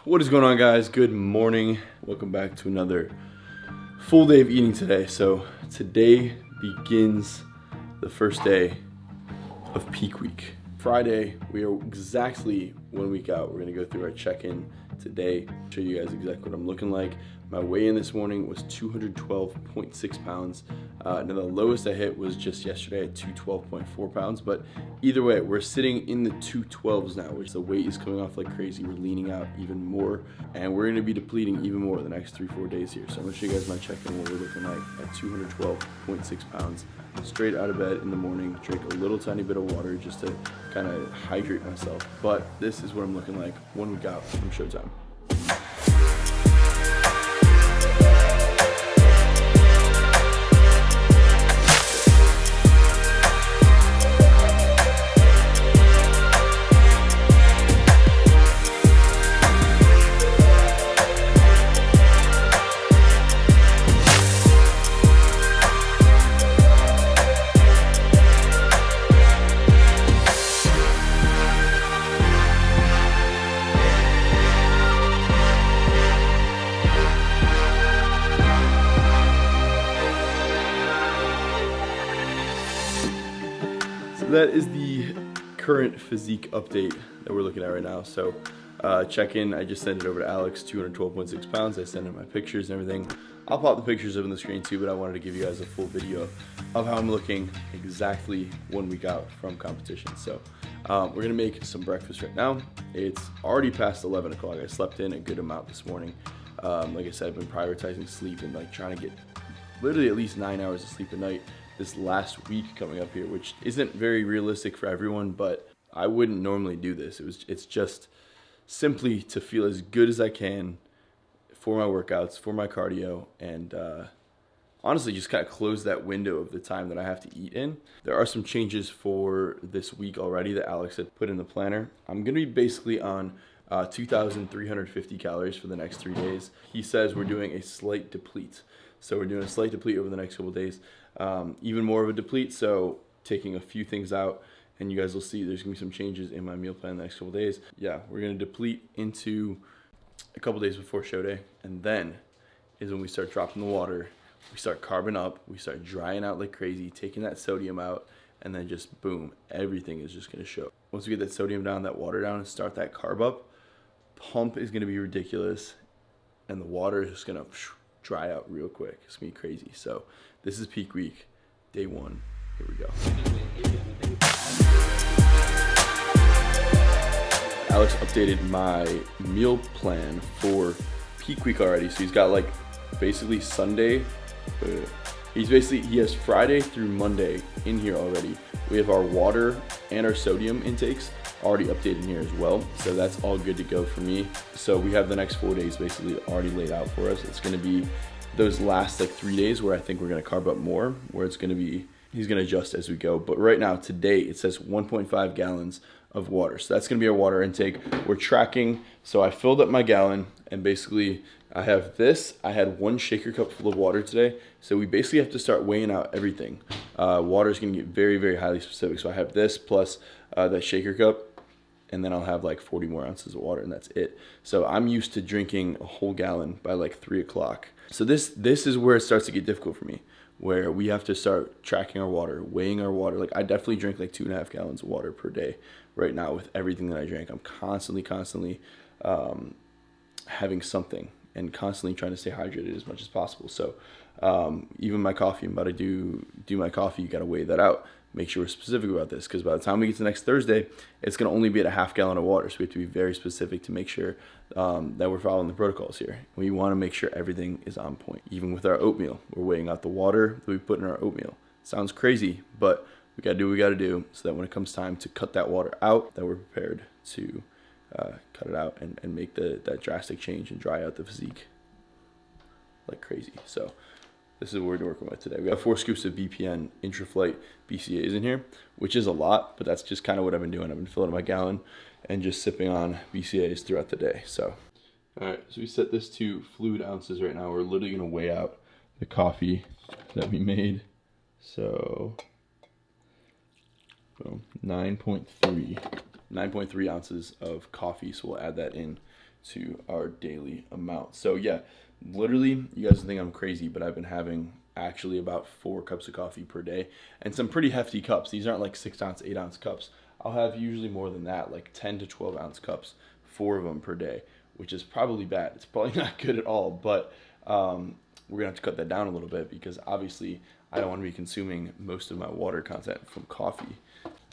What is going on, guys? Good morning. Welcome back to another full day of eating today. So today begins the first day of peak week. Friday, we are exactly 1 week out. We're gonna go through our check-in today, show you guys exactly what I'm looking like. My weigh-in this morning was 212.6 pounds. Now the lowest I hit was just yesterday at 212.4 pounds, but either way, we're sitting in the 212s now, which the weight is coming off like crazy. We're leaning out even more, and we're gonna be depleting even more the next 3-4 days here. So I'm gonna show you guys my check-in, what we're looking like at 212.6 pounds. Straight out of bed in the morning, drink a little tiny bit of water just to kind of hydrate myself. But this is what I'm looking like 1 week out from showtime. That is the current physique update that we're looking at right now. So check-in, I just sent it over to Alex, 212.6 pounds. I sent in my pictures and everything. I'll pop the pictures up on the screen too, but I wanted to give you guys a full video of how I'm looking exactly 1 week out from competition. So we're gonna make some breakfast right now. It's already past 11 o'clock. I slept in a good amount this morning. Like I said, I've been prioritizing sleep and like trying to get literally at least 9 hours of sleep a night this last week coming up here, which isn't very realistic for everyone, but I wouldn't normally do this. It's just simply to feel as good as I can for my workouts, for my cardio, and honestly just kind of close that window of the time that I have to eat in. There are some changes for this week already that Alex had put in the planner. I'm gonna be basically on 2,350 calories for the next 3 days. He says we're doing a slight deplete. So we're doing a slight deplete over the next couple days. Even more of a deplete, so taking a few things out, and you guys will see there's gonna be some changes in my meal plan the next couple days. Yeah, we're gonna deplete into a couple days before show day, and then is when we start dropping the water, we start carbing up, we start drying out like crazy, taking that sodium out, and then just boom, everything is just gonna show. Once we get that sodium down, that water down, and start that carb up, pump is gonna be ridiculous, and the water is just gonna dry out real quick. It's gonna be crazy. So this is peak week, day 1. Here we go. Alex updated my meal plan for peak week already. So he's got like basically Sunday. He has Friday through Monday in here already. We have our water and our sodium intakes already updated in here as well. So that's all good to go for me. So we have the next 4 days basically already laid out for us. It's gonna be those last like 3 days where I think we're gonna carb up more, where it's gonna be, he's gonna adjust as we go. But right now, today, it says 1.5 gallons of water. So that's gonna be our water intake. We're tracking, so I filled up my gallon, and basically I have this. I had 1 shaker cup full of water today. So we basically have to start weighing out everything. Water is gonna get very, very highly specific. So I have this plus that shaker cup, and then I'll have like 40 more ounces of water, and that's it. So I'm used to drinking a whole gallon by like 3 o'clock. So this is where it starts to get difficult for me, where we have to start tracking our water, weighing our water. Like I definitely drink like 2.5 gallons of water per day right now with everything that I drink. I'm constantly having something and constantly trying to stay hydrated as much as possible. So even my coffee, I'm about to do my coffee, you gotta weigh that out. Make sure we're specific about this, because by the time we get to next Thursday, it's going to only be at a half gallon of water. So we have to be very specific to make sure that we're following the protocols here. We want to make sure everything is on point. Even with our oatmeal, we're weighing out the water that we put in our oatmeal. Sounds crazy, but we got to do what we got to do so that when it comes time to cut that water out, that we're prepared to cut it out and make that drastic change and dry out the physique like crazy. So this is what we're working with today. We got 4 scoops of BPN intra-flight BCAAs in here, which is a lot, but that's just kind of what I've been doing. I've been filling up my gallon and just sipping on BCAAs throughout the day. So, all right, so we set this to fluid ounces right now. We're literally gonna weigh out the coffee that we made. So, boom, 9.3 ounces of coffee. So we'll add that in to our daily amount. So yeah, literally, you guys think I'm crazy, but I've been having actually about 4 cups of coffee per day, and some pretty hefty cups. These aren't like 6 ounce, 8 ounce cups. I'll have usually more than that, like 10 to 12 ounce cups, 4 of them per day, which is probably bad. It's probably not good at all, but we're gonna have to cut that down a little bit because obviously I don't want to be consuming most of my water content from coffee.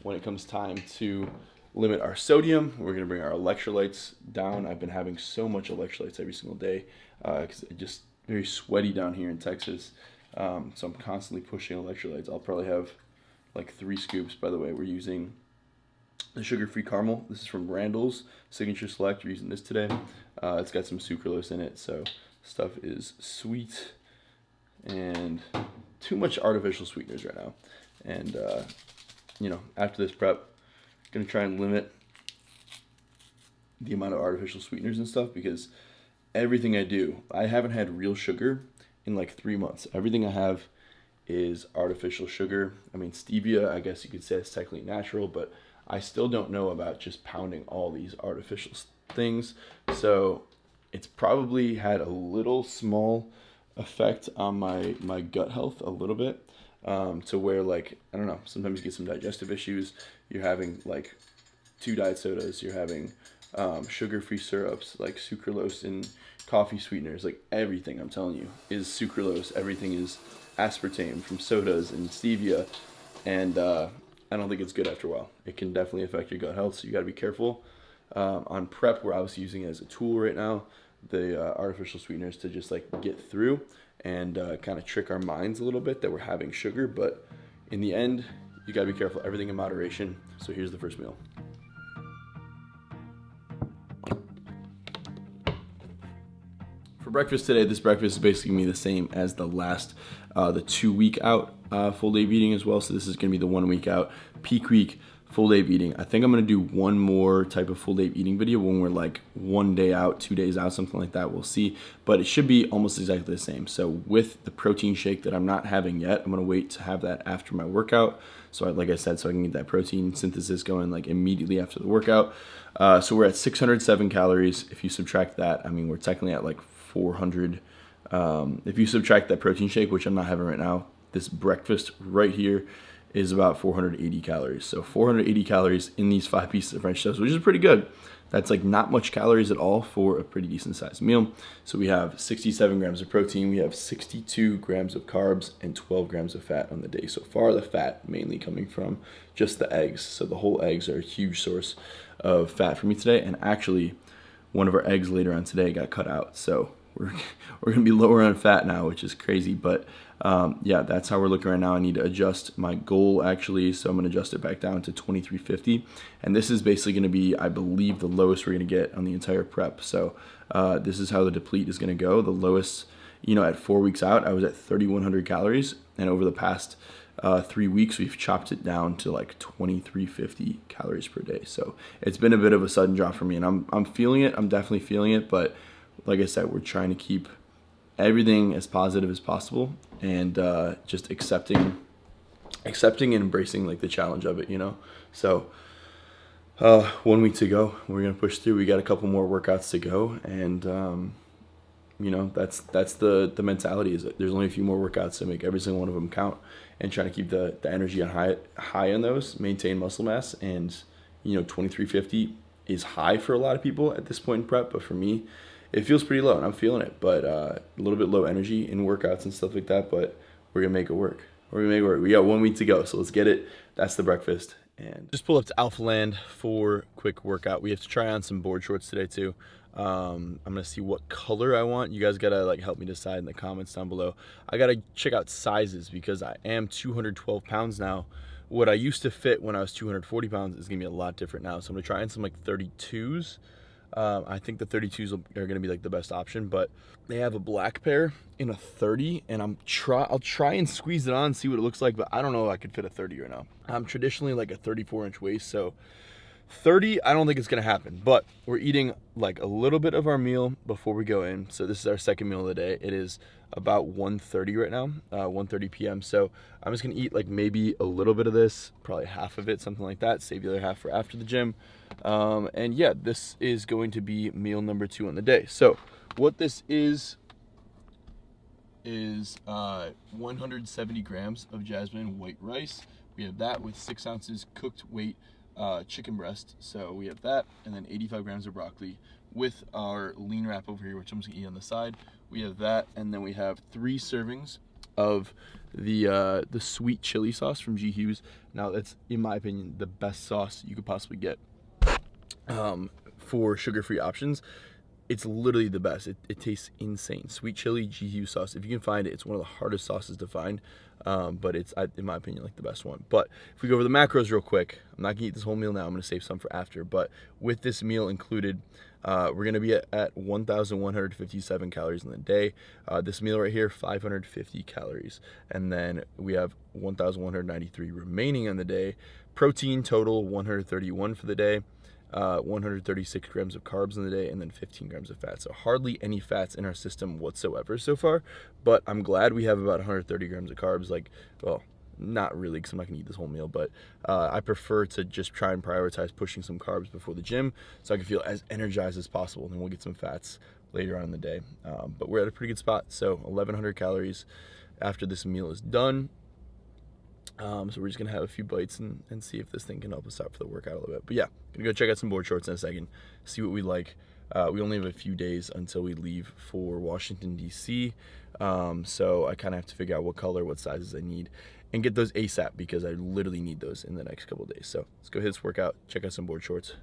When it comes time to limit our sodium, we're gonna bring our electrolytes down. I've been having so much electrolytes every single day because it's just very sweaty down here in Texas. So I'm constantly pushing electrolytes. I'll probably have like 3 scoops. By the way, we're using the sugar-free caramel. This is from Randall's Signature Select. We're using this today. It's got some sucralose in it, so stuff is sweet and too much artificial sweeteners right now. And you know, after this prep, I'm gonna try and limit the amount of artificial sweeteners and stuff because everything I do, I haven't had real sugar in like 3 months. Everything I have is artificial sugar. I mean, stevia, I guess you could say it's technically natural, but I still don't know about just pounding all these artificial things. So it's probably had a little small effect on my gut health a little bit, to where, like, I don't know, sometimes you get some digestive issues. You're having like 2 diet sodas, you're having sugar-free syrups like sucralose and coffee sweeteners. Like everything, I'm telling you, is sucralose. Everything is aspartame from sodas and stevia, and I don't think it's good after a while. It can definitely affect your gut health, so you got to be careful. On prep, we're obviously using it as a tool right now, the artificial sweeteners, to just like get through and kind of trick our minds a little bit that we're having sugar, but in the end, you got to be careful. Everything in moderation. So here's the first meal. For breakfast today, this breakfast is basically gonna be the same as the last, the 2 week out full day of eating as well. So this is gonna be the 1 week out, peak week, full day of eating. I think I'm gonna do one more type of full day of eating video when we're like 1 day out, 2 days out, something like that. We'll see, but it should be almost exactly the same. So with the protein shake that I'm not having yet, I'm gonna wait to have that after my workout. So like I said, so I can get that protein synthesis going like immediately after the workout. So we're at 607 calories. If you subtract that, I mean, we're technically at like 400. If you subtract that protein shake, which I'm not having right now, this breakfast right here is about 480 calories. So 480 calories in these 5 pieces of French toast, which is pretty good. That's like not much calories at all for a pretty decent sized meal. So we have 67 grams of protein, we have 62 grams of carbs, and 12 grams of fat on the day so far. The fat mainly coming from just the eggs. So the whole eggs are a huge source of fat for me today. And actually, one of our eggs later on today got cut out. So we're gonna be lower on fat now, which is crazy. But yeah, that's how we're looking right now. I need to adjust my goal actually, so I'm gonna adjust it back down to 2350, and this is basically gonna be, I believe, the lowest we're gonna get on the entire prep. So this is how the deplete is gonna go. The lowest, you know, at 4 weeks out, I was at 3,100 calories, and over the past 3 weeks, we've chopped it down to like 2,350 calories per day. So it's been a bit of a sudden drop for me, and I'm feeling it. I'm definitely feeling it, but like I said, we're trying to keep everything as positive as possible, and just accepting and embracing like the challenge of it, you know. So 1 week to go, we're gonna push through. We got a couple more workouts to go, and you know, that's the mentality, is that there's only a few more workouts to make every single one of them count, and trying to keep the energy on high on those, maintain muscle mass. And you know, 2350 is high for a lot of people at this point in prep, but for me, it feels pretty low, and I'm feeling it, but a little bit low energy in workouts and stuff like that, but we're gonna make it work. We got 1 week to go, so let's get it. That's the breakfast. And just pull up to ALPHALETE for quick workout. We have to try on some board shorts today too. I'm gonna see what color I want. You guys gotta like help me decide in the comments down below. I gotta check out sizes because I am 212 pounds now. What I used to fit when I was 240 pounds is gonna be a lot different now. So I'm gonna try in some like 32s. I think the 32s are going to be like the best option, but they have a black pair in a 30, and I'll try and squeeze it on, see what it looks like, but I don't know if I could fit a 30 right now. I'm traditionally like a 34-inch waist, so 30, I don't think it's gonna happen, but we're eating like a little bit of our meal before we go in. So this is our second meal of the day. It is about 1:30 right now, 1:30 p.m. So I'm just gonna eat like maybe a little bit of this, probably half of it, something like that. Save the other half for after the gym. And yeah, this is going to be meal number 2 on the day. So what this is 170 grams of jasmine white rice. We have that with 6 ounces cooked weight chicken breast. So we have that, and then 85 grams of broccoli with our lean wrap over here, which I'm just gonna eat on the side. We have that, and then we have 3 servings of the sweet chili sauce from G. Hughes. Now that's, in my opinion, the best sauce you could possibly get for sugar-free options. It's literally the best. It tastes insane. Sweet chili G. Hughes sauce. If you can find it, it's one of the hardest sauces to find, but it's, in my opinion, like the best one. But if we go over the macros real quick, I'm not gonna eat this whole meal now. I'm gonna save some for after. But with this meal included, we're gonna be at 1,157 calories in the day. This meal right here, 550 calories, and then we have 1,193 remaining on the day. Protein total 131 for the day. 136 grams of carbs in the day, and then 15 grams of fat. So hardly any fats in our system whatsoever so far, but I'm glad we have about 130 grams of carbs. Like, well, not really, because I'm not gonna eat this whole meal, but I prefer to just try and prioritize pushing some carbs before the gym so I can feel as energized as possible, and then we'll get some fats later on in the day. But we're at a pretty good spot. So 1,100 calories after this meal is done. So we're just gonna have a few bites and see if this thing can help us out for the workout a little bit. But yeah, gonna go check out some board shorts in a second, see what we like. We only have a few days until we leave for Washington, D.C. So I kind of have to figure out what color, what sizes I need, and get those ASAP, because I literally need those in the next couple of days. So let's go hit this workout, check out some board shorts,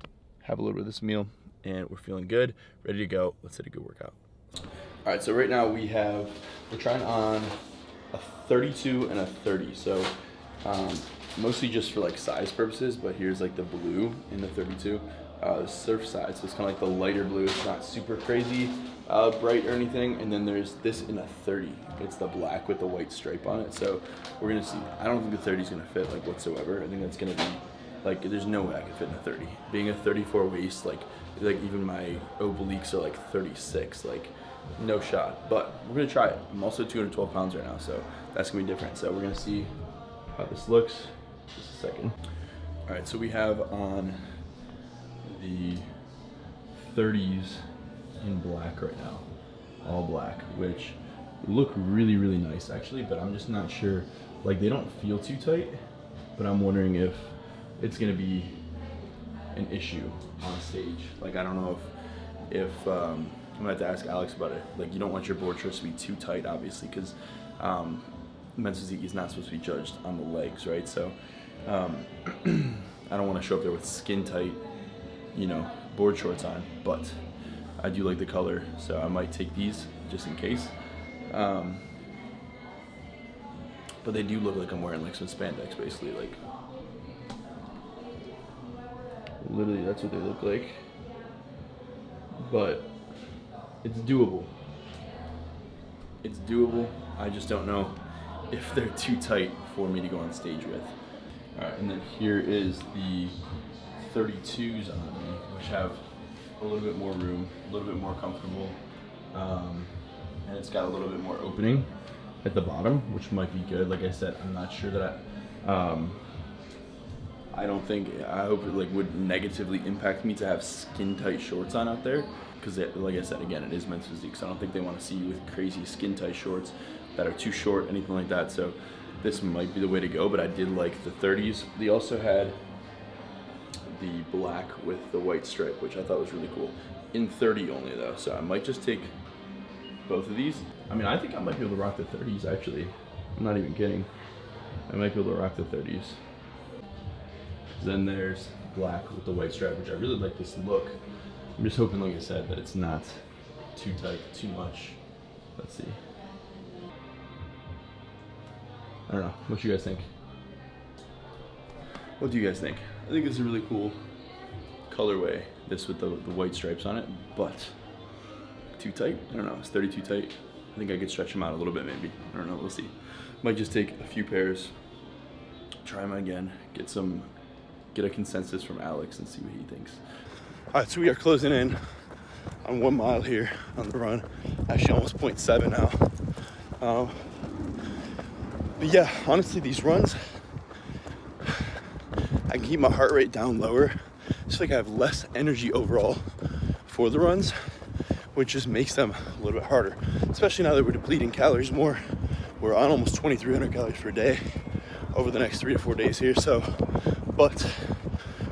have a little bit of this meal, and we're feeling good, ready to go. Let's hit a good workout. All right, so right now we're trying on a 32 and a 30. So mostly just for like size purposes, but here's like the blue in the 32, the surf side, so it's kind of like the lighter blue. It's not super crazy bright or anything. And then there's this in a 30. It's the black with the white stripe on it. So we're gonna see. I don't think the 30 is gonna fit like whatsoever. I think that's gonna be like, there's no way I can fit in a 30. Being a 34 waist, like even my obliques are like 36, like no shot. But we're gonna try it. I'm also 212 pounds right now, so that's gonna be different. So we're gonna see how this looks. Just a second. All right, so we have on the 30s in black right now, all black, which look really, really nice actually, but I'm just not sure. Like, they don't feel too tight, but I'm wondering if it's gonna be an issue on stage. Like, I don't know if I'm gonna have to ask Alex about it. Like, you don't want your board shorts to be too tight, obviously, because men's physique is not supposed to be judged on the legs, right? So I don't want to show up there with skin tight, board shorts on, but I do like the color, so I might take these just in case. But they do look like I'm wearing like some spandex, basically. Like, literally, that's what they look like. But it's doable. It's doable. I just don't know if they're too tight for me to go on stage with. All right, and then here is the 32s on me, which have a little bit more room, a little bit more comfortable, and it's got a little bit more opening at the bottom, which might be good. Like I said, I'm not sure that I hope it like would negatively impact me to have skin tight shorts on out there, because like I said, again, it is men's physique, so I don't think they want to see you with crazy skin tight shorts that are too short, anything like that. So this might be the way to go, but I did like the 30s. They also had the black with the white stripe, which I thought was really cool. In 30 only though, so I might just take both of these. I mean, I think I might be able to rock the 30s actually. I'm not even kidding. I might be able to rock the 30s. Then there's black with the white stripe, which I really like this look. I'm just hoping, like I said, that it's not too tight, too much. Let's see. I don't know. What you guys think? What do you guys think? I think it's a really cool colorway, this with the white stripes on it, but too tight? I don't know. It's 32 tight. I think I could stretch them out a little bit maybe. I don't know. We'll see. Might just take a few pairs, try them again, get some get a consensus from Alex and see what he thinks. All right, so we are closing in on 1 mile here on the run. Actually, almost 0.7 now. But yeah, honestly, these runs, I can keep my heart rate down lower. I just feel like I have less energy overall for the runs, which just makes them a little bit harder, especially now that we're depleting calories more. We're on almost 2,300 calories per day over the next 3 to 4 days here. So, but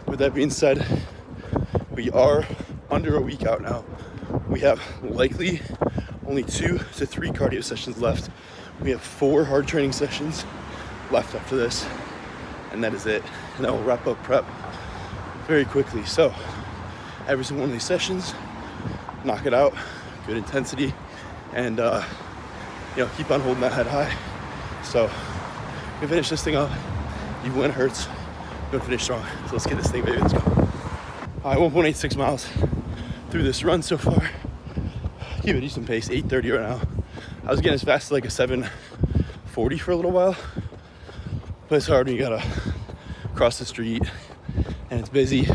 with that being said, we are under a week out now. We have likely only 2 to 3 cardio sessions left. We have 4 hard training sessions left after this, and that is it. And that will wrap up prep very quickly. So every single one of these sessions, knock it out, good intensity, and keep on holding that head high. So we finish this thing up, even when it hurts, we're gonna finish strong. So let's get this thing, baby, let's go. All right, 1.86 miles through this run so far. Keep a decent pace, 8:30 right now. I was getting as fast as like a 7:40 for a little while, but it's hard when you gotta cross the street and it's busy.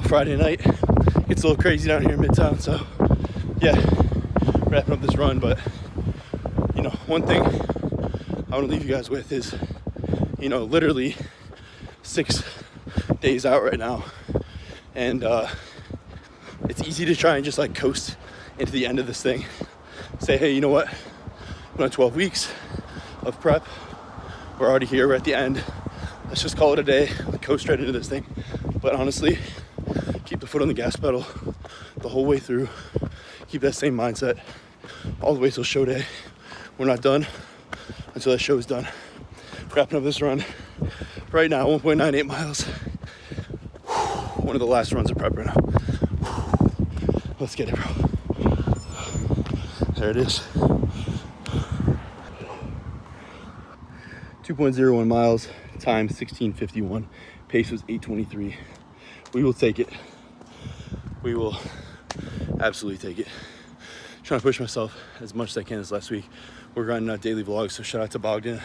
Friday night, it's a little crazy down here in Midtown, so yeah, wrapping up this run. But one thing I want to leave you guys with is, literally 6 days out right now, and it's easy to try and just like coast into the end of this thing. Say, hey, you know what? We're on 12 weeks of prep. We're already here. We're at the end. Let's just call it a day. Coast right into this thing. But honestly, keep the foot on the gas pedal the whole way through. Keep that same mindset all the way till show day. We're not done until that show is done. Wrapping up this run right now, 1.98 miles. One of the last runs of prep right now. Let's get it, bro. There it is. 2.01 miles, time 16:51. Pace was 8:23. We will take it. We will absolutely take it. Trying to push myself as much as I can this last week. We're grinding out daily vlogs, so shout out to Bogdan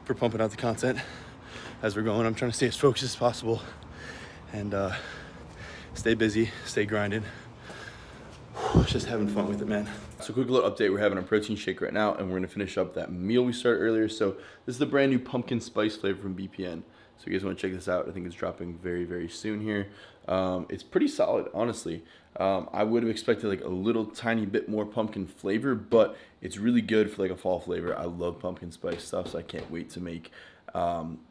for pumping out the content as we're going. I'm trying to stay as focused as possible and stay busy, stay grinding. Just having fun with it, man. So quick little update, we're having a protein shake right now, and we're gonna finish up that meal we started earlier. So this is the brand new pumpkin spice flavor from BPN. So you guys wanna check this out. I think it's dropping very, very soon here. It's pretty solid, honestly. I would have expected like a little tiny bit more pumpkin flavor, but it's really good for like a fall flavor. I love pumpkin spice stuff, so I can't wait to make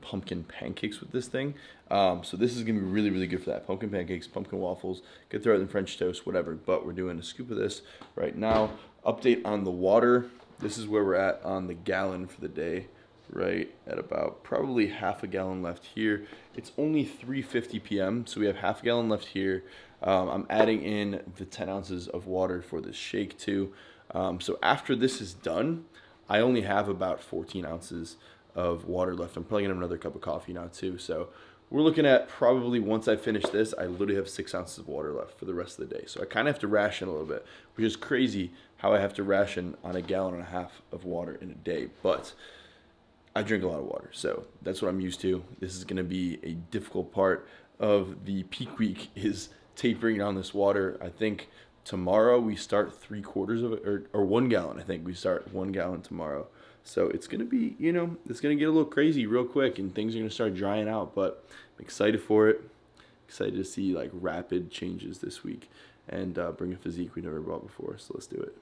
pumpkin pancakes with this thing. So this is gonna be really, really good for that. Pumpkin pancakes, pumpkin waffles, could throw it in French toast, whatever. But we're doing a scoop of this right now. Update on the water. This is where we're at on the gallon for the day, right at about probably half a gallon left here. It's only 3:50 p.m., so we have half a gallon left here. I'm adding in the 10 ounces of water for this shake too. So after this is done, I only have about 14 ounces of water left. I'm probably gonna have another cup of coffee now too. So we're looking at probably, once I finish this, I literally have 6 ounces of water left for the rest of the day. So I kind of have to ration a little bit, which is crazy how I have to ration on a gallon and a half of water in a day. But I drink a lot of water, so that's what I'm used to. This is gonna be a difficult part of the peak week, is tapering down this water. I think tomorrow we start 3/4 of it, or 1 gallon. I think we start 1 gallon tomorrow. So it's gonna be, it's gonna get a little crazy real quick, and things are gonna start drying out. But I'm excited for it. Excited to see like rapid changes this week and bring a physique we never brought before. So let's do it.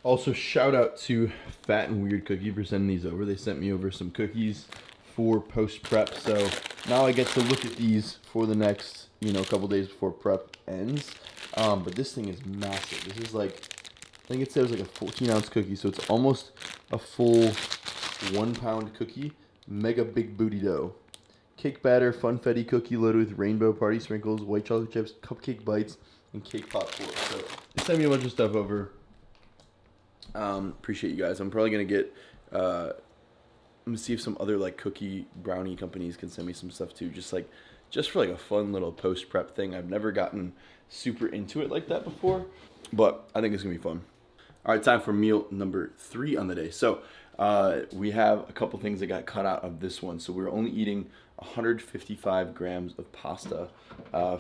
Also, shout out to Fat and Weird Cookie for sending these over. They sent me over some cookies for post prep, so now I get to look at these for the next, couple days before prep ends. But this thing is massive. This is like, I think it says like a 14-ounce cookie, so it's almost a full 1 pound cookie. Mega big booty dough. Cake batter, funfetti cookie loaded with rainbow party sprinkles, white chocolate chips, cupcake bites, and cake pop core. So they sent me a bunch of stuff over. Appreciate you guys. I'm probably gonna get I'm gonna see if some other like cookie brownie companies can send me some stuff too, just for like a fun little post prep thing. I've never gotten super into it like that before, but I think it's gonna be fun. All right, time for meal number 3 on the day. So we have a couple things that got cut out of this one. So we're only eating 155 grams of pasta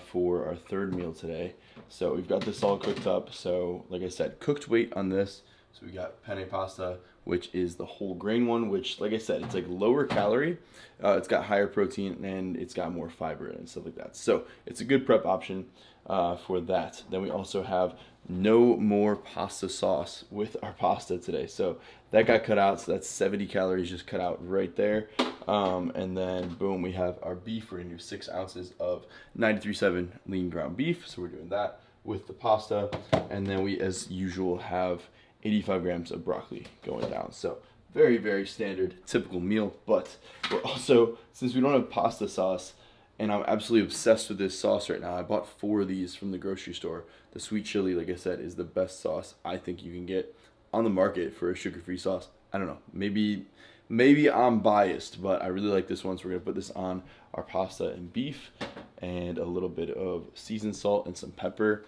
for our third meal today. So we've got this all cooked up. So like I said, cooked weight on this. So we got penne pasta, which is the whole grain one, which, like I said, it's like lower calorie. It's got higher protein and it's got more fiber in it and stuff like that. So it's a good prep option for that. Then we also have no more pasta sauce with our pasta today. So that got cut out. So that's 70 calories just cut out right there. And then boom, we have our beef. We're gonna do 6 ounces of 93.7 lean ground beef. So we're doing that with the pasta. And then we, as usual, have 85 grams of broccoli going down. So very, very standard, typical meal. But we're also, since we don't have pasta sauce, and I'm absolutely obsessed with this sauce right now. I bought 4 of these from the grocery store. The sweet chili, like I said, is the best sauce I think you can get on the market for a sugar-free sauce. I don't know. Maybe I'm biased, but I really like this one. So we're gonna put this on our pasta and beef, and a little bit of seasoned salt and some pepper.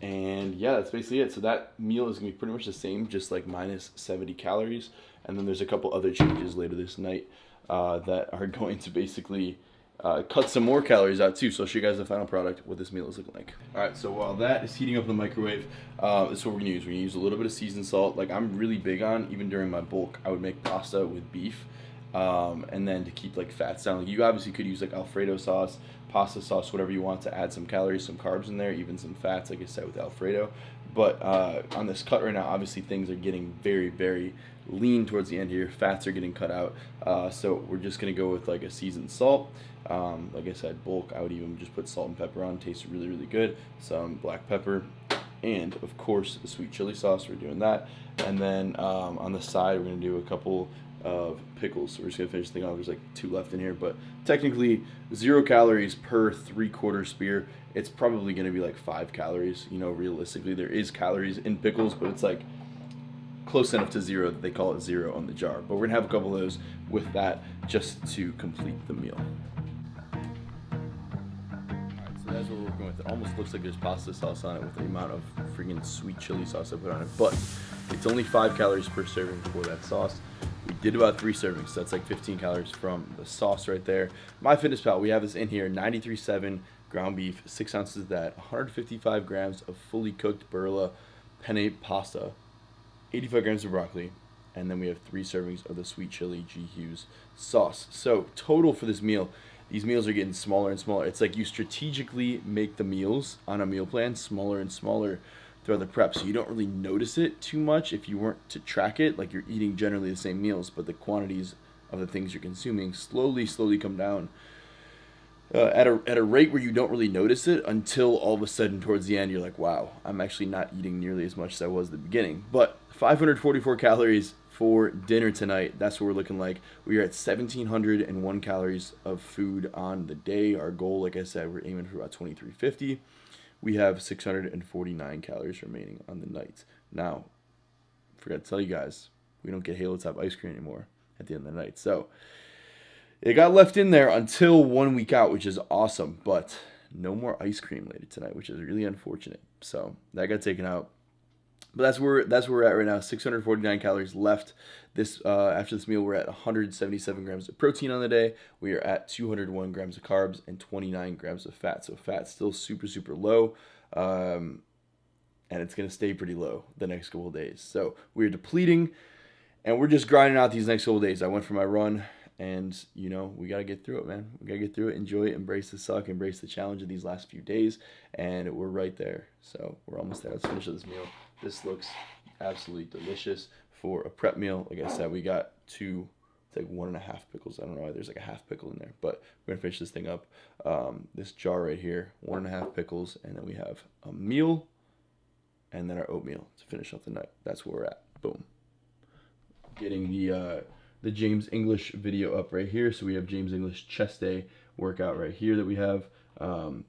And yeah, that's basically it. So that meal is gonna be pretty much the same, just like minus 70 calories. And then there's a couple other changes later this night that are going to basically cut some more calories out too. So I'll show you guys the final product, what this meal is looking like. All right, so while that is heating up in the microwave, this is what we're gonna use. We're gonna use a little bit of seasoned salt. Like I'm really big on, even during my bulk, I would make pasta with beef. And then to keep like fats down, like you obviously could use like Alfredo sauce, pasta sauce, whatever you want to add some calories, some carbs in there, even some fats, like I said with Alfredo. But on this cut right now, obviously things are getting very, very lean towards the end here. Fats are getting cut out. So we're just gonna go with like a seasoned salt. Like I said, bulk, I would even just put salt and pepper on. Tastes really, really good. Some black pepper, and of course the sweet chili sauce. We're doing that. And then on the side, we're gonna do a couple of pickles. So we're just gonna finish the thing off. There's like 2 left in here, but technically 0 calories per 3/4 spear. It's probably gonna be like 5 calories. You know, realistically, there is calories in pickles, but it's like close enough to 0 that they call it 0 on the jar. But we're gonna have a couple of those with that just to complete the meal. So that's what we're working with. It almost looks like there's pasta sauce on it with the amount of freaking sweet chili sauce I put on it. But it's only 5 calories per serving for that sauce. We did about 3 servings, so that's like 15 calories from the sauce right there. MyFitnessPal, we have this in here, 93.7 ground beef, 6 ounces of that, 155 grams of fully cooked Barilla penne pasta, 85 grams of broccoli, and then we have 3 servings of the sweet chili G. Hughes sauce. So total for this meal, these meals are getting smaller and smaller. It's like you strategically make the meals on a meal plan smaller and smaller throughout the prep, so you don't really notice it too much if you weren't to track it. Like you're eating generally the same meals, but the quantities of the things you're consuming slowly come down at a rate where you don't really notice it until all of a sudden towards the end you're like, wow, I'm actually not eating nearly as much as I was at the beginning. But 544 calories for dinner tonight. That's what we're looking like. We are at 1,701 calories of food on the day. Our goal, like I said, we're aiming for about 2,350. We have 649 calories remaining on the night. Now, forgot to tell you guys, we don't get Halo Top ice cream anymore at the end of the night. So it got left in there until 1 week out, which is awesome. But no more ice cream later tonight, which is really unfortunate. So that got taken out. But that's where we're at right now. 649 calories left. This after this meal, we're at 177 grams of protein on the day. We are at 201 grams of carbs and 29 grams of fat. So fat's still super low, and it's gonna stay pretty low the next couple of days. So we're depleting, and we're just grinding out these next couple of days. I went for my run, and you know we gotta get through it, man. We gotta get through it, enjoy it, embrace the suck, embrace the challenge of these last few days, and we're right there. So we're almost there. Let's finish this meal. This looks absolutely delicious for a prep meal. Like I said, we got 2, it's like 1.5 pickles. I don't know why there's like a half pickle in there, but we're gonna finish this thing up. This jar right here, 1.5 pickles, and then we have a meal, and then our oatmeal to finish off the night. That's where we're at. Boom. Getting the James English video up right here. So we have James English chest day workout right here that we have.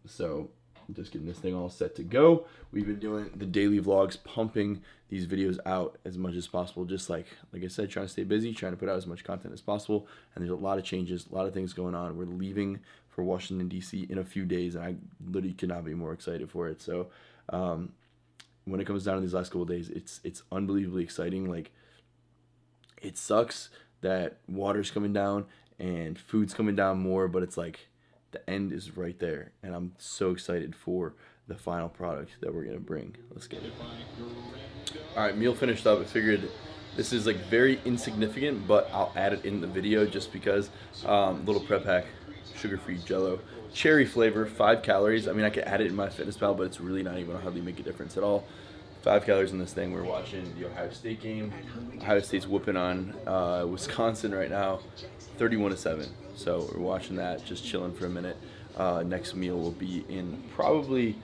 So just getting this thing all set to go. We've been doing the daily vlogs, pumping these videos out as much as possible. Just like I said, trying to stay busy, trying to put out as much content as possible. And there's a lot of changes, a lot of things going on. We're leaving for Washington, D.C. in a few days, and I literally could not be more excited for it. So when it comes down to these last couple of days, it's unbelievably exciting. Like, it sucks that water's coming down and food's coming down more, but it's like the end is right there, and I'm so excited for the final product that we're gonna bring. Let's get it. All right, meal finished up. I figured this is like very insignificant, but I'll add it in the video just because. Little prep hack, sugar-free Jello, cherry flavor, 5 calories. I mean, I could add it in my fitness pal, but it's really not even gonna hardly make a difference at all. 5 calories in this thing. We're watching the Ohio State game. Ohio State's whooping on Wisconsin right now, 31-7. So we're watching that, just chilling for a minute. Next meal will be in probably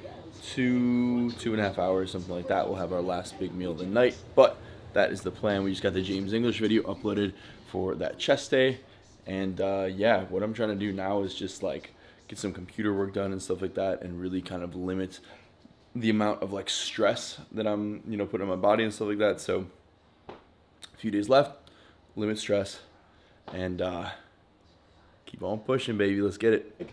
2.5 hours, something like that. We'll have our last big meal of the night, but that is the plan. We just got the James English video uploaded for that chest day, and yeah, what I'm trying to do now is just like get some computer work done and stuff like that, and really kind of limit the amount of like stress that I'm putting on my body and stuff like that. So a few days left, limit stress, and keep on pushing, baby. Let's get it.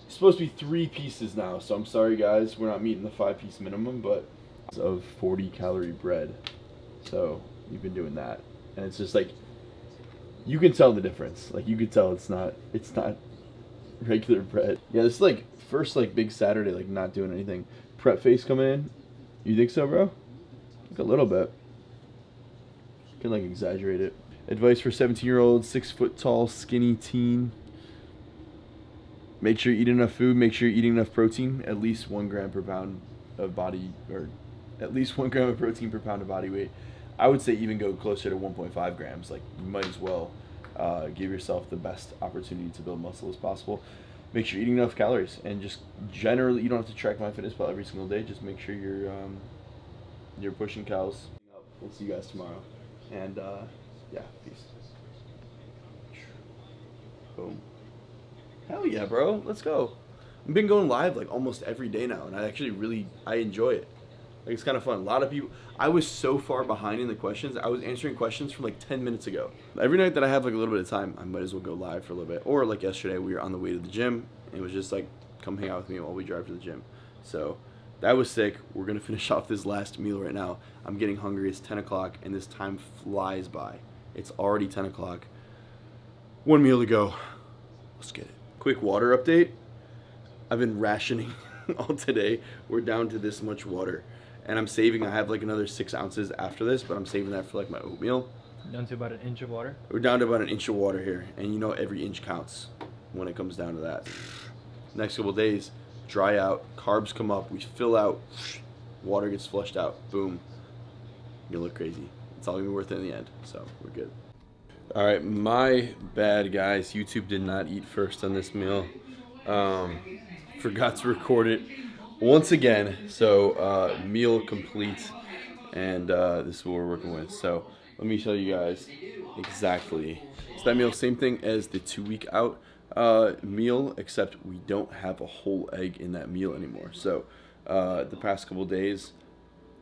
It's supposed to be 3 pieces now, so I'm sorry guys, we're not meeting the 5-piece minimum, but it's of 40-calorie bread. So we've been doing that, and it's just like you can tell the difference. Like you can tell it's not regular bread. Yeah, this is like first like big Saturday, like not doing anything. Prep face coming in. You think so, bro? Like a little bit. Can like exaggerate it. Advice for 17-year-olds, 6 foot tall, skinny teen. Make sure you eat enough food. Make sure you're eating enough protein. At least 1 gram per pound of body, or at least 1 gram of protein per pound of body weight. I would say even go closer to 1.5 grams. Like you might as well give yourself the best opportunity to build muscle as possible. Make sure you're eating enough calories, and just generally, you don't have to track MyFitnessPal every single day. Just make sure you're pushing cows. We'll see you guys tomorrow, and yeah, peace. Boom. Hell yeah, bro. Let's go. I've been going live like almost every day now, and I enjoy it. Like it's kind of fun. A lot of people, I was so far behind in the questions. I was answering questions from like 10 minutes ago. Every night that I have like a little bit of time, I might as well go live for a little bit. Or like yesterday, we were on the way to the gym. And it was just like, come hang out with me while we drive to the gym. So that was sick. We're going to finish off this last meal right now. I'm getting hungry. It's 10 o'clock and this time flies by. It's already 10 o'clock. 1 meal to go. Let's get it. Quick water update. I've been rationing all today. We're down to this much water. And I'm saving, I have like another 6 ounces after this, but I'm saving that for like my oatmeal. Down to about 1 inch of water? We're down to about 1 inch of water here. And you know every inch counts when it comes down to that. Next couple days, dry out, carbs come up, we fill out, water gets flushed out, boom. You'll look crazy. It's all gonna be worth it in the end, so we're good. All right, my bad guys. YouTube did not eat first on this meal. Forgot to record it once again. So meal complete, and this is what we're working with. So let me show you guys exactly. So that meal, same thing as the 2-week out meal, except we don't have a whole egg in that meal anymore. So the past couple days,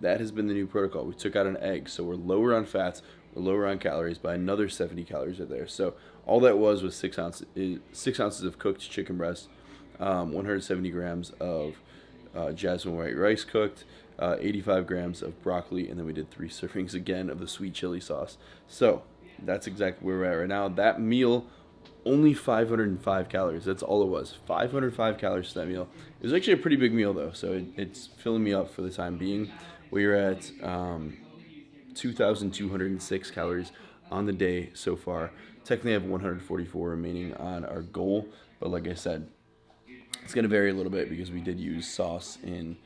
that has been the new protocol. We took out an egg, so we're lower on fats, we're lower on calories by another 70 calories are there. So all that was 6 ounces of cooked chicken breast, 170 grams of jasmine white rice cooked, 85 grams of broccoli, and then we did 3 servings again of the sweet chili sauce. So that's exactly where we're at right now. That meal, only 505 calories. That's all it was. 505 calories for that meal. It was actually a pretty big meal though, so it's filling me up for the time being. We're at 2,206 calories on the day so far. Technically I have 144 remaining on our goal, but like I said, it's gonna vary a little bit because we did use sauce in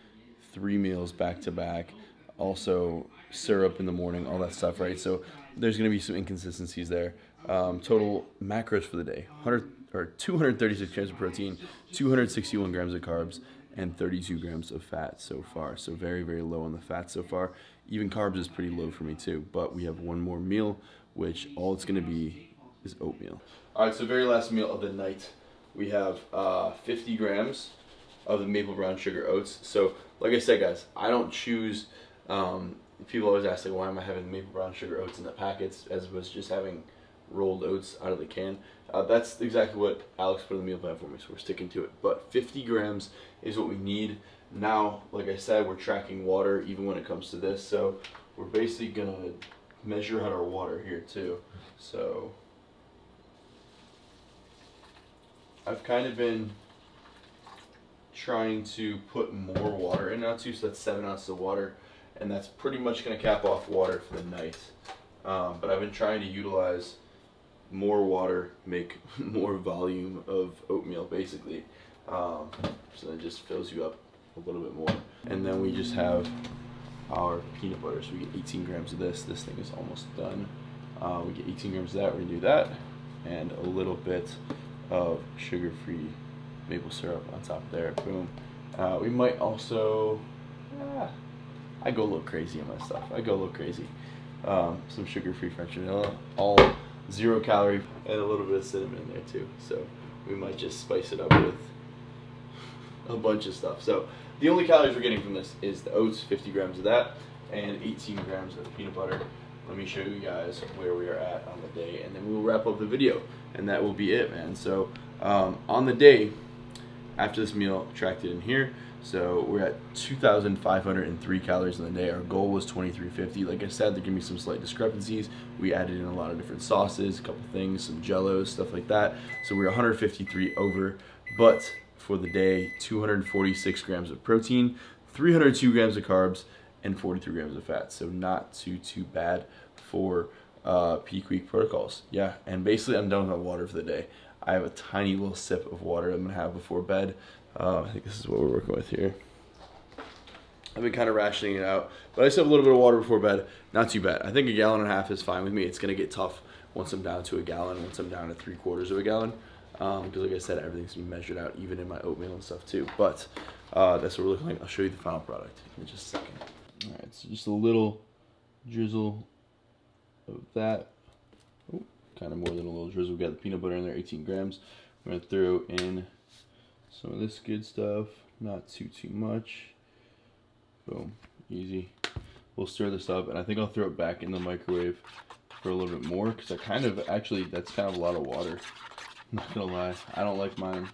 3 meals back to back, also syrup in the morning, all that stuff, right? So there's gonna be some inconsistencies there. Total macros for the day: 236 grams of protein, 261 grams of carbs, and 32 grams of fat so far. So very, very low on the fat so far. Even carbs is pretty low for me too. But we have one more meal, which all it's gonna be is oatmeal. All right, so very last meal of the night. We have 50 grams of the maple brown sugar oats. So like I said, guys, I don't choose, people always ask like, why am I having maple brown sugar oats in the packets as opposed to just having rolled oats out of the can. That's exactly what Alex put in the meal plan for me, so we're sticking to it. But 50 grams is what we need. Now, like I said, we're tracking water even when it comes to this, so we're basically gonna measure out our water here too. So I've kind of been trying to put more water in now too, so that's 7 ounces of water, and that's pretty much going to cap off water for the night. But I've been trying to utilize more water, make more volume of oatmeal basically, so that it just fills you up a little bit more. And then we just have our peanut butter, so we get 18 grams of this. This thing is almost done. We get 18 grams of that, we're gonna do that, and a little bit of sugar-free maple syrup on top there, boom. We might also, I go a little crazy on my stuff. I go a little crazy. Some sugar-free French vanilla, all 0 calorie, and a little bit of cinnamon in there too. So we might just spice it up with a bunch of stuff. So the only calories we're getting from this is the oats, 50 grams of that, and 18 grams of peanut butter. Let me show you guys where we are at on the day, and then we'll wrap up the video, and that will be it, man. So on the day, after this meal, tracked it in here. So we're at 2,503 calories in the day. Our goal was 2,350. Like I said, there can be some slight discrepancies. We added in a lot of different sauces, a couple things, some jellos, stuff like that. So we're 153 over, but for the day, 246 grams of protein, 302 grams of carbs, and 43 grams of fat. So not too bad for peak week protocols. Yeah, and basically I'm done with my water for the day. I have a tiny little sip of water I'm gonna have before bed. I think this is what we're working with here. I've been kind of rationing it out, but I still have a little bit of water before bed. Not too bad. I think 1.5 gallons is fine with me. It's gonna get tough once I'm down to 1 gallon, once I'm down to 3/4 of a gallon. Because like I said, everything's been measured out, even in my oatmeal and stuff too. But that's what we're looking like. I'll show you the final product in just a second. All right, so just a little drizzle of that. Oh, kind of more than a little drizzle. We got the peanut butter in there, 18 grams. We're gonna throw in some of this good stuff, not too much. Boom, easy. We'll stir this up, and I think I'll throw it back in the microwave for a little bit more, because I kind of, actually, that's kind of a lot of water. I'm not gonna lie, I don't like mine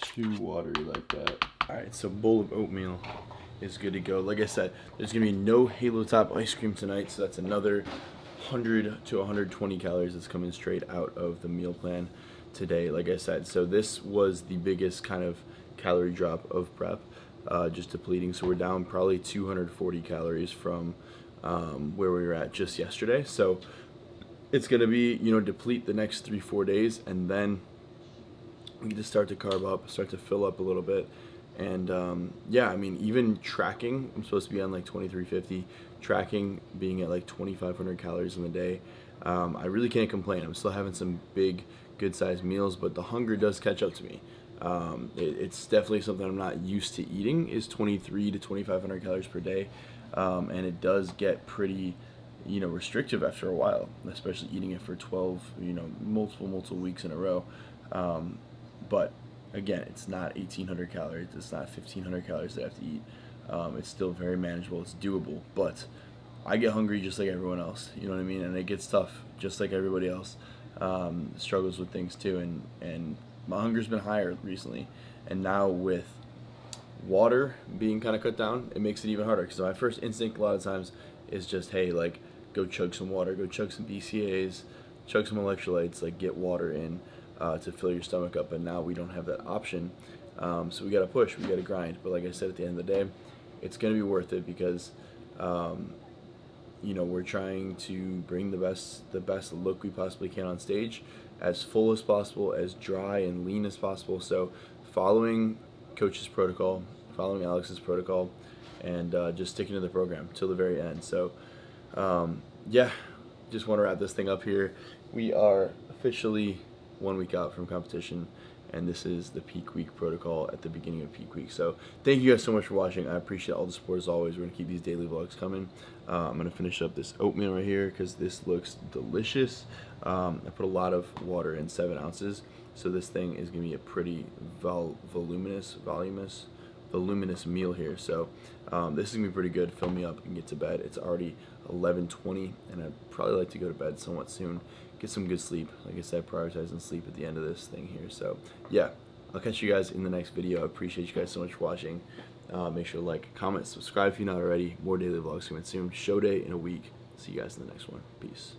too watery like that. All right, so bowl of oatmeal is good to go. Like I said, there's gonna be no Halo Top ice cream tonight, so that's another 100 to 120 calories that's coming straight out of the meal plan today. Like I said, so this was the biggest kind of calorie drop of prep, just depleting. So we're down probably 240 calories from where we were at just yesterday. So it's gonna be, you know, deplete the next 3-4 days, and then we get to start to carb up, start to fill up a little bit. And yeah, I mean, even tracking, I'm supposed to be on like 2,350, tracking being at like 2,500 calories in the day. I really can't complain. I'm still having some big, good sized meals, but the hunger does catch up to me. It's definitely something I'm not used to eating, is 2,300 to 2,500 calories per day. And it does get pretty, you know, restrictive after a while, especially eating it for 12, you know, multiple weeks in a row. But again, it's not 1,800 calories, it's not 1,500 calories that I have to eat. It's still very manageable, it's doable, but I get hungry just like everyone else, you know what I mean? And it gets tough just like everybody else. Struggles with things too, and my hunger's been higher recently, and now with water being kind of cut down, it makes it even harder, because my first instinct a lot of times is just, hey, like, go chug some water, go chug some BCAAs, chug some electrolytes, like, get water in to fill your stomach up. But now we don't have that option, so we gotta push, we gotta grind. But like I said, at the end of the day, it's gonna be worth it, because you know, we're trying to bring the best look we possibly can on stage, as full as possible, as dry and lean as possible. So following Coach's protocol, following Alex's protocol, and just sticking to the program till the very end. So yeah, just want to wrap this thing up here. We are officially 1 week out from competition, and this is the peak week protocol at the beginning of peak week. So thank you guys so much for watching. I appreciate all the support as always. We're gonna keep these daily vlogs coming. I'm gonna finish up this oatmeal right here because this looks delicious. I put a lot of water in, 7 ounces. So this thing is gonna be a pretty voluminous meal here. So this is gonna be pretty good. Fill me up and get to bed. It's already 11:20, and I'd probably like to go to bed somewhat soon. Get some good sleep. Like I said, prioritizing sleep at the end of this thing here. So yeah, I'll catch you guys in the next video. I appreciate you guys so much for watching. Make sure to like, comment, subscribe if you're not already. More daily vlogs coming soon. Show day in a week. See you guys in the next one. Peace.